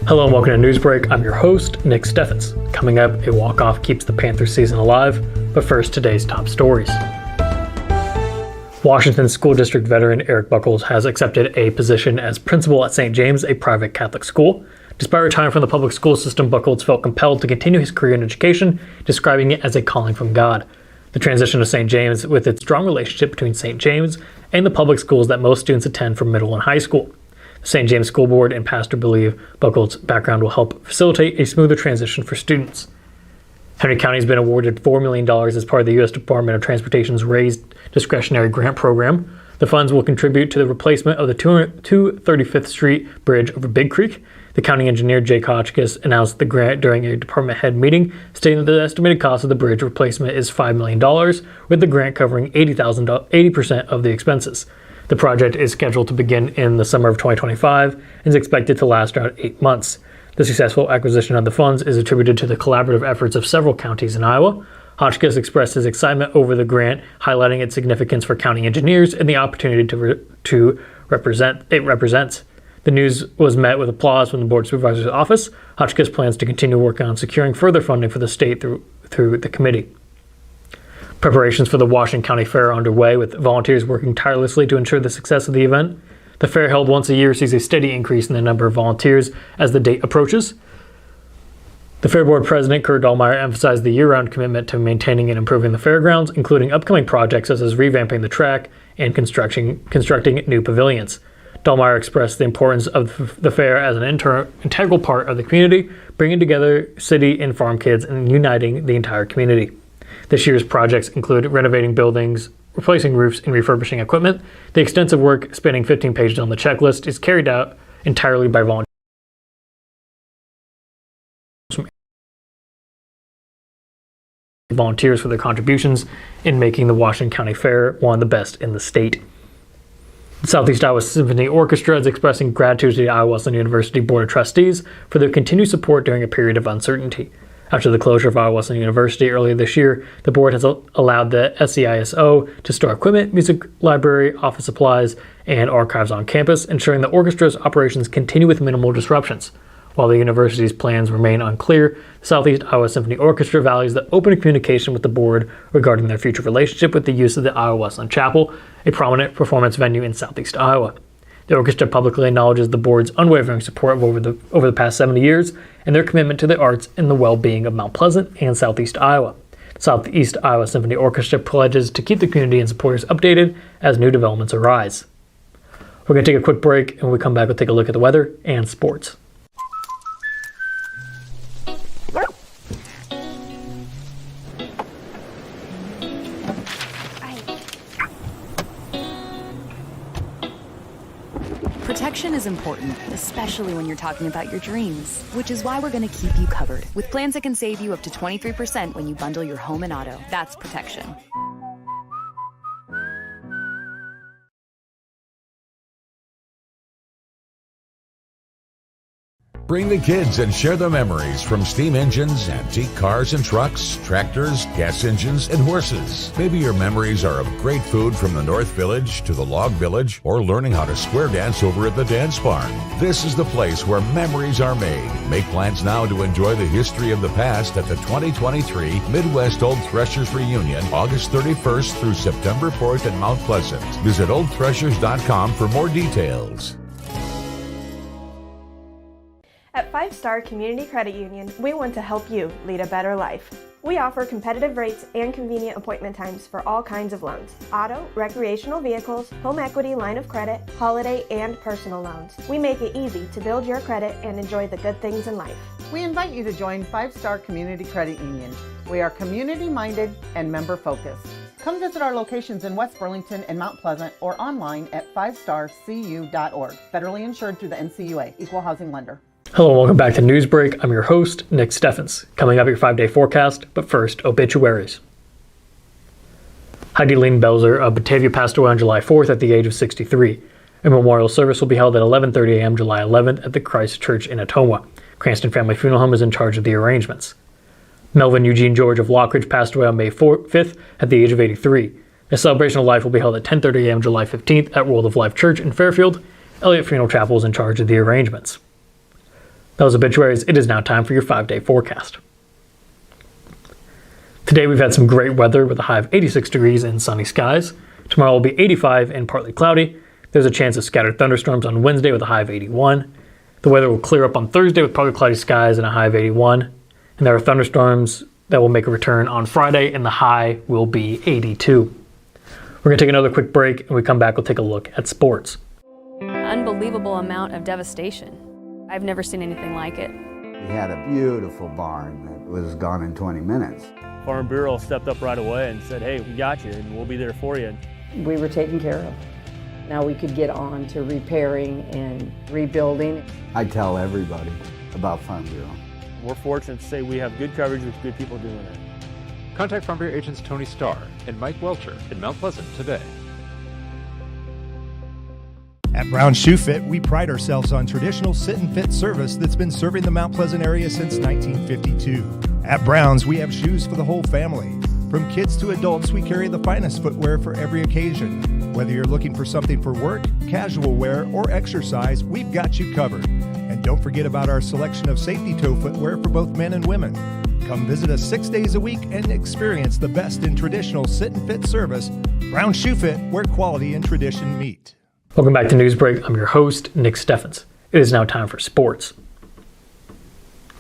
Hello and welcome to Newsbreak. I'm your host, Nick Steffens. Coming up, a walk-off keeps the Panthers season alive, but first, today's top stories. Washington School District veteran Eric Buckles has accepted a position as principal at St. James, a private Catholic school. Despite retiring from the public school system, Buckles felt compelled to continue his career in education, describing it as a calling from God. The transition to St. James, with its strong relationship between St. James and the public schools that most students attend from middle and high school. The St. James School Board and pastor believe Buckles' background will help facilitate a smoother transition for students. Henry County has been awarded $4 million as part of the U.S. Department of Transportation's Raised Discretionary Grant Program. The funds will contribute to the replacement of the 235th Street Bridge over Big Creek. The county engineer, Jake Hotchkiss, announced the grant during a department head meeting, stating that the estimated cost of the bridge replacement is $5 million, with the grant covering 80% of the expenses. The project is scheduled to begin in the summer of 2025 and is expected to last around 8 months. The successful acquisition of the funds is attributed to the collaborative efforts of several counties in Iowa. Hotchkiss expressed his excitement over the grant, highlighting its significance for county engineers and the opportunity to represent it represents. The news was met with applause from the Board Supervisor's office. Hotchkiss plans to continue working on securing further funding for the state through the committee. Preparations for the Washington County Fair are underway, with volunteers working tirelessly to ensure the success of the event. The fair, held once a year, sees a steady increase in the number of volunteers as the date approaches. The Fair Board President, Kurt Dahlmeyer, emphasized the year-round commitment to maintaining and improving the fairgrounds, including upcoming projects such as revamping the track and constructing new pavilions. Dahlmeyer expressed the importance of the fair as an integral part of the community, bringing together city and farm kids and uniting the entire community. This year's projects include renovating buildings, replacing roofs, and refurbishing equipment. The extensive work, spanning 15 pages on the checklist, is carried out entirely by volunteers for their contributions in making the Washington County Fair one of the best in the state. The Southeast Iowa Symphony Orchestra is expressing gratitude to the Iowa Wesleyan University Board of Trustees for their continued support during a period of uncertainty. After the closure of Iowa Wesleyan University earlier this year, the board has allowed the SEISO to store equipment, music library, office supplies, and archives on campus, ensuring the orchestra's operations continue with minimal disruptions. While the university's plans remain unclear, the Southeast Iowa Symphony Orchestra values the open communication with the board regarding their future relationship with the use of the Iowa Wesleyan Chapel, a prominent performance venue in Southeast Iowa. The orchestra publicly acknowledges the board's unwavering support over the past 70 years and their commitment to the arts and the well-being of Mount Pleasant and Southeast Iowa. Southeast Iowa Symphony Orchestra pledges to keep the community and supporters updated as new developments arise. We're going to take a quick break, and when we come back, we'll take a look at the weather and sports. Protection is important, especially when you're talking about your dreams, which is why we're going to keep you covered with plans that can save you up to 23% when you bundle your home and auto. That's protection. Bring the kids and share the memories from steam engines, antique cars and trucks, tractors, gas engines, and horses. Maybe your memories are of great food from the North Village to the Log Village, or learning how to square dance over at the Dance Barn. This is the place where memories are made. Make plans now to enjoy the history of the past at the 2023 Midwest Old Threshers Reunion, August 31st through September 4th in Mount Pleasant. Visit oldthreshers.com for more details. At 5 Star Community Credit Union, we want to help you lead a better life. We offer competitive rates and convenient appointment times for all kinds of loans: auto, recreational vehicles, home equity, line of credit, holiday, and personal loans. We make it easy to build your credit and enjoy the good things in life. We invite you to join 5 Star Community Credit Union. We are community-minded and member-focused. Come visit our locations in West Burlington and Mount Pleasant, or online at 5starcu.org. Federally insured through the NCUA, Equal Housing Lender. Hello and welcome back to Newsbreak. I'm your host, Nick Steffens. Coming up, your 5-day forecast, but first, obituaries. Heidi Lean Belzer of Batavia passed away on July 4th at the age of 63. A memorial service will be held at 11:30 a.m. July 11th at the Christ Church in Ottumwa. Cranston Family Funeral Home is in charge of the arrangements. Melvin Eugene George of Lockridge passed away on May 5th at the age of 83. A celebration of life will be held at 10:30 a.m. July 15th at World of Life Church in Fairfield. Elliott Funeral Chapel is in charge of the arrangements. That was obituaries. It is now time for your 5-day forecast. Today we've had some great weather with a high of 86 degrees and sunny skies. Tomorrow will be 85 and partly cloudy. There's a chance of scattered thunderstorms on Wednesday with a high of 81. The weather will clear up on Thursday with partly cloudy skies and a high of 81. And there are thunderstorms that will make a return on Friday, and the high will be 82. We're going to take another quick break, and when we come back, we'll take a look at sports. Unbelievable amount of devastation. I've never seen anything like it. We had a beautiful barn that was gone in 20 minutes. Farm Bureau stepped up right away and said, hey, we got you and we'll be there for you. We were taken care of. Now we could get on to repairing and rebuilding. I tell everybody about Farm Bureau. We're fortunate to say we have good coverage with good people doing it. Contact Farm Bureau agents Tony Starr and Mike Welcher in Mount Pleasant today. At Brown Shoe Fit, we pride ourselves on traditional sit and fit service that's been serving the Mount Pleasant area since 1952. At Brown's, we have shoes for the whole family. From kids to adults, we carry the finest footwear for every occasion. Whether you're looking for something for work, casual wear, or exercise, we've got you covered. And don't forget about our selection of safety toe footwear for both men and women. Come visit us 6 days a week and experience the best in traditional sit and fit service. Brown Shoe Fit, where quality and tradition meet. Welcome back to Newsbreak. I'm your host, Nick Steffens. It is now time for sports.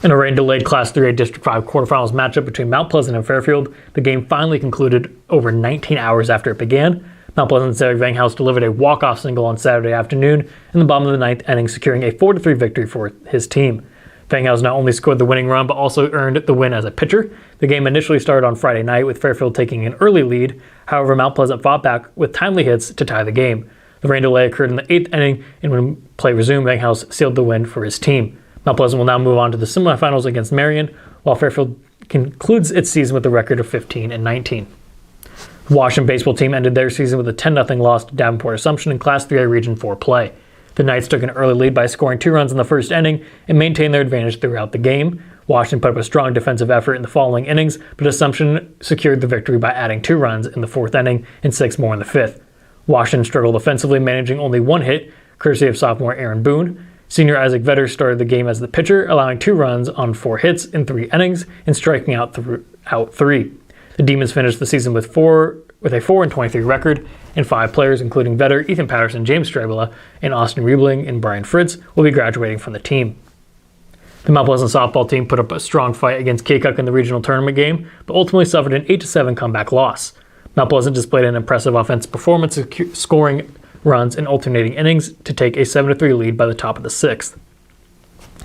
In a rain-delayed Class 3A District 5 quarterfinals matchup between Mount Pleasant and Fairfield, the game finally concluded over 19 hours after it began. Mount Pleasant's Eric Vanghaus delivered a walk-off single on Saturday afternoon in the bottom of the ninth inning, securing a 4-3 victory for his team. Vanghaus not only scored the winning run, but also earned the win as a pitcher. The game initially started on Friday night with Fairfield taking an early lead. However, Mount Pleasant fought back with timely hits to tie the game. The rain delay occurred in the 8th inning, and when play resumed, Vanghaus sealed the win for his team. Mount Pleasant will now move on to the semifinals against Marion, while Fairfield concludes its season with a record of 15-19. The Washington baseball team ended their season with a 10-0 loss to Davenport Assumption in Class 3A Region 4 play. The Knights took an early lead by scoring 2 runs in the first inning and maintained their advantage throughout the game. Washington put up a strong defensive effort in the following innings, but Assumption secured the victory by adding 2 runs in the 4th inning and 6 more in the 5th. Washington struggled offensively, managing only 1 hit, courtesy of sophomore Aaron Boone. Senior Isaac Vetter started the game as the pitcher, allowing 2 runs on 4 hits in 3 innings and striking out 3. The Demons finished the season with a 4-23 record, and 5 players, including Vetter, Ethan Patterson, James Strabela, and Austin Riebling and Brian Fritz, will be graduating from the team. The Mount Pleasant softball team put up a strong fight against Keokuk in the regional tournament game, but ultimately suffered an 8-7 comeback loss. Mount Pleasant displayed an impressive offensive performance, scoring runs in alternating innings to take a 7-3 lead by the top of the 6th.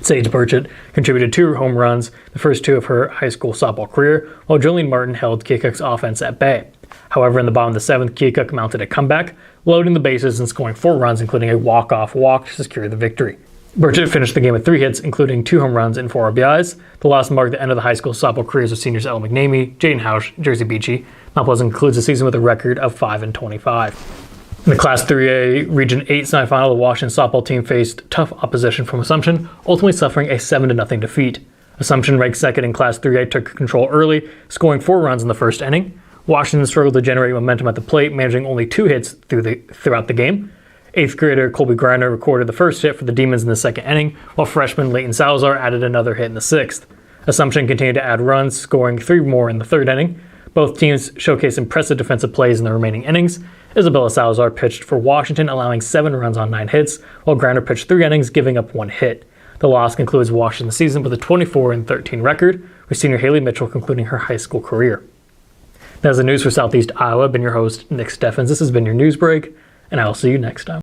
Sage Burchett contributed 2 home runs, the first 2 of her high school softball career, while Jolene Martin held Keokuk's offense at bay. However, in the bottom of the 7th, Keokuk mounted a comeback, loading the bases and scoring 4 runs, including a walk-off walk to secure the victory. Burchett finished the game with 3 hits, including 2 home runs and 4 RBIs. The loss marked the end of the high school softball careers of seniors Ella McNamee, Jaden Hausch, Jersey Beachy. Mount Pleasant concludes the season with a record of 5-25. In the Class 3A Region 8 semifinal, the Washington softball team faced tough opposition from Assumption, ultimately suffering a 7-0 defeat. Assumption, ranked second in Class 3A, took control early, scoring 4 runs in the first inning. Washington struggled to generate momentum at the plate, managing only 2 hits throughout the game. 8th grader Colby Griner recorded the first hit for the Demons in the second inning, while freshman Leighton Salazar added another hit in the 6th. Assumption continued to add runs, scoring 3 more in the 3rd inning. Both teams showcased impressive defensive plays in the remaining innings. Isabella Salazar pitched for Washington, allowing 7 runs on 9 hits, while Griner pitched 3 innings, giving up 1 hit. The loss concludes Washington's season with a 24-13 record, with senior Haley Mitchell concluding her high school career. That's the news for Southeast Iowa. I've been your host, Nick Steffens. This has been your News Break, and I will see you next time.